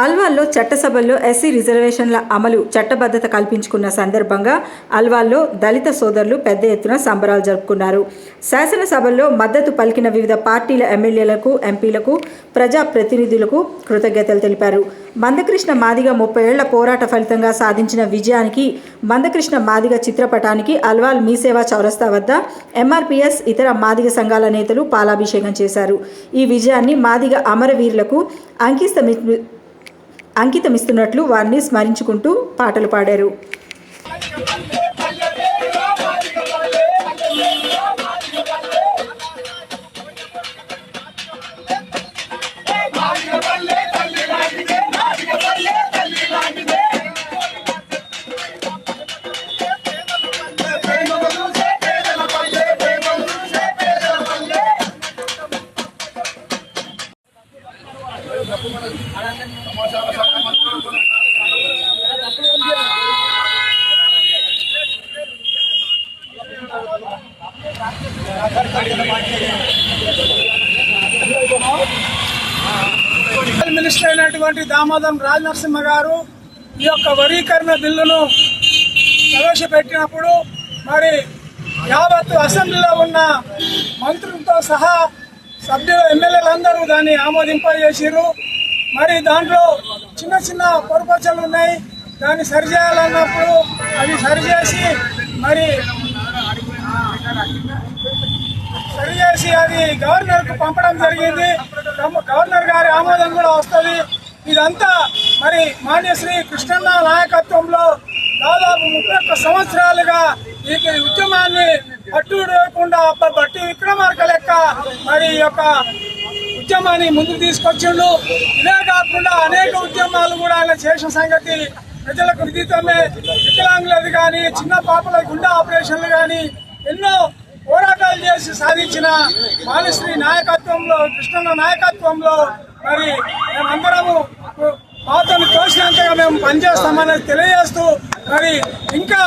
అల్వాల్లో చట్టసభల్లో ఎస్సీ రిజర్వేషన్ల అమలు చట్టబద్ధత కల్పించుకున్న సందర్భంగా అల్వాల్లో దళిత సోదరులు పెద్ద ఎత్తున సంబరాలు జరుపుకున్నారు. శాసనసభల్లో మద్దతు పలికిన వివిధ పార్టీల ఎమ్మెల్యేలకు, ఎంపీలకు, ప్రజాప్రతినిధులకు కృతజ్ఞతలు తెలిపారు. మందకృష్ణ మాదిగ 30 ఏళ్ల పోరాట ఫలితంగా సాధించిన విజయానికి మందకృష్ణ మాదిగ చిత్రపటానికి అల్వాల్ మీసేవా చౌరస్తా వద్ద ఎంఆర్పీఎస్, ఇతర మాదిగ సంఘాల నేతలు పాలాభిషేకం చేశారు. ఈ విజయాన్ని మాదిగ అమరవీరులకు అంకితమిస్తున్నట్లు వారిని స్మరించుకుంటూ పాటలు పాడారు. మినిస్టర్ అయినటువంటి దామోదరం రాజనరసింహ గారు ఈ యొక్క వర్గీకరణ బిల్లును ప్రవేశపెట్టినప్పుడు మరి యావత్తు అసెంబ్లీలో ఉన్న మంత్రులతో సహా సభ్యులు, ఎమ్మెల్యేలందరూ దాన్ని ఆమోదింపజేసారు. మరి దాంట్లో చిన్న చిన్న పొరపచ్చలు ఉన్నాయి. దాన్ని సరిచేయాలన్నప్పుడు అది సరిచేసి అది గవర్నర్కు పంపడం జరిగింది. గవర్నర్ గారి ఆమోదం కూడా వస్తుంది. ఇదంతా మరి మాన్యశ్రీ కృష్ణన్న నాయకత్వంలో దాదాపు 31 సంవత్సరాలుగా ఈ ఉద్యమాన్ని పట్టులేకుండా బట్టి విక్రమార్క లెక్క మరి ఈ యొక్క ఉద్యమాన్ని ముందుకు తీసుకొచ్చిండు. ఇదే కాకుండా అనేక ఉద్యమాలు కూడా ఆయన చేసిన సంగతి ప్రజలకు విదితమే. వికలాంగులది కానీ, చిన్న పాపల గుండె ఆపరేషన్లు కానీ ఎన్నో పోరాటాలు చేసి సాధించిన మాన్యశ్రీ నాయకత్వంలో, కృష్ణన్న నాయకత్వంలో మరి మేమందరము మాతను తోసినంతగా మేము పనిచేస్తామని తెలియజేస్తూ మరి ఇంకా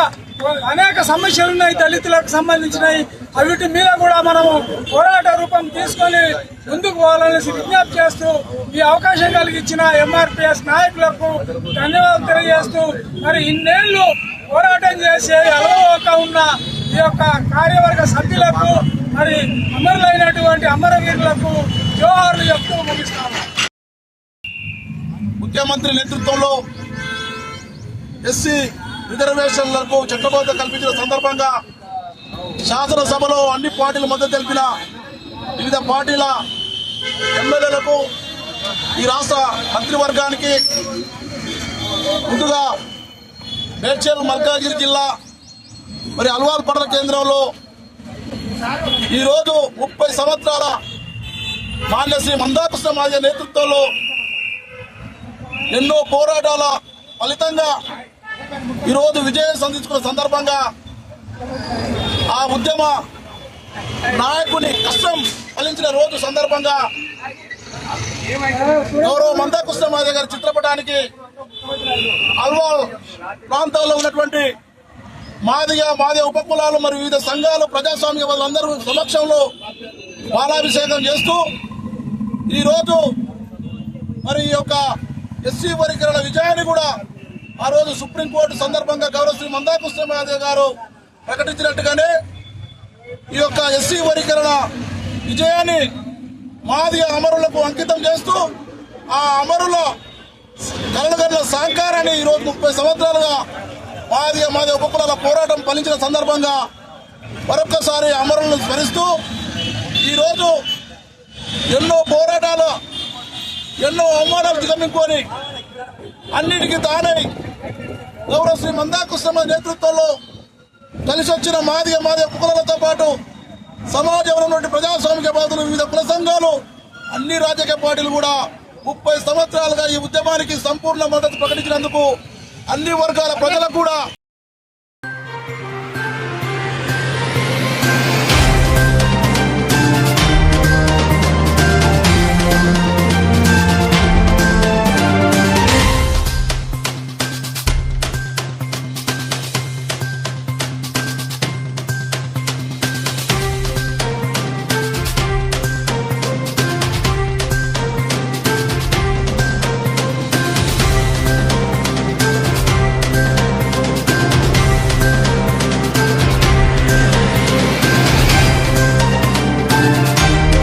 అనేక సమస్యలు ఉన్నాయి దళితులకు సంబంధించినవి. అవిటి మీద కూడా మనము పోరాట రూపం తీసుకొని ముందుకు పోవాలని విజ్ఞప్తి చేస్తూ ఈ అవకాశం కలిగించిన ఎంఆర్పీఎస్ నాయకులకు ధన్యవాదాలు తెలియజేస్తూ మరి ఇన్నేళ్లు పోరాటం చేసే అలవాక ఉన్న ఈ యొక్క కార్యవర్గ సభ్యులకు మరి అమరులైనటువంటి అమరవీరులకు జోహార్లు చెప్తూ ముగిస్తాము. ముఖ్యమంత్రి నేతృత్వంలో ఎస్సీ రిజర్వేషన్లకు చట్టబద్ధత కల్పించిన సందర్భంగా శాసనసభలో అన్ని పార్టీల మద్దతు తెలిపిన వివిధ పార్టీల ఎమ్మెల్యేలకు, ఈ రాష్ట్ర మంత్రివర్గానికి, ముందుగా మేడ్చల్ మల్కాజిగిరి జిల్లా మరి అల్వాల్ పట్టణ కేంద్రంలో ఈరోజు 30 సంవత్సరాల మాన్యశ్రీ మందాకృష్ణ మాదిగ నేతృత్వంలో ఎన్నో పోరాటాల ఫలితంగా ఈరోజు విజయం సాధించుకున్న సందర్భంగా ఆ ఉద్యమ నాయకుని కష్టం ఫలించిన రోజు సందర్భంగా గౌరవ మందాకృష్ణ మాదిగ గారి చిత్రపటానికి అల్వాల్ ప్రాంతాల్లో ఉన్నటువంటి మాదిగ ఉపకులాలు మరియు వివిధ సంఘాలు, ప్రజాస్వామ్య వాళ్ళందరూ సమక్షంలో పాలాభిషేకం చేస్తూ ఈరోజు మరి ఈ యొక్క ఎస్సీ వర్గీకరణ విజయాన్ని కూడా ఆ రోజు సుప్రీంకోర్టు సందర్భంగా గౌరవ శ్రీ మందాకృష్ణ మాదిగ గారు ప్రకటించినట్టుగానే ఈ యొక్క ఎస్సీ వర్గీకరణ విజయాన్ని మాదిగ అమరులకు అంకితం చేస్తూ ఆ అమరుల కలగల సహకారాన్ని ఈరోజు 30 సంవత్సరాలుగా మాదిగ ఉపకులాల పోరాటం ఫలించిన సందర్భంగా మరొక్కసారి అమరులను స్మరిస్తూ ఈరోజు ఎన్నో పోరాటాలు, ఎన్నో అవమానాలు దిగమింగుకొని అన్నిటికీ తానై గౌరవ శ్రీ మందాకృష్ణ నేతృత్వంలో కలిసి వచ్చిన మాదిగ ఉపకులాలతో పాటు సమాజంలో ఉన్నటువంటి ప్రజాస్వామిక బాధలు, వివిధ కుల సంఘాలు, అన్ని రాజకీయ పార్టీలు కూడా 30 సంవత్సరాలుగా ఈ ఉద్యమానికి సంపూర్ణ మద్దతు ప్రకటించినందుకు అన్ని వర్గాల ప్రజలకు కూడా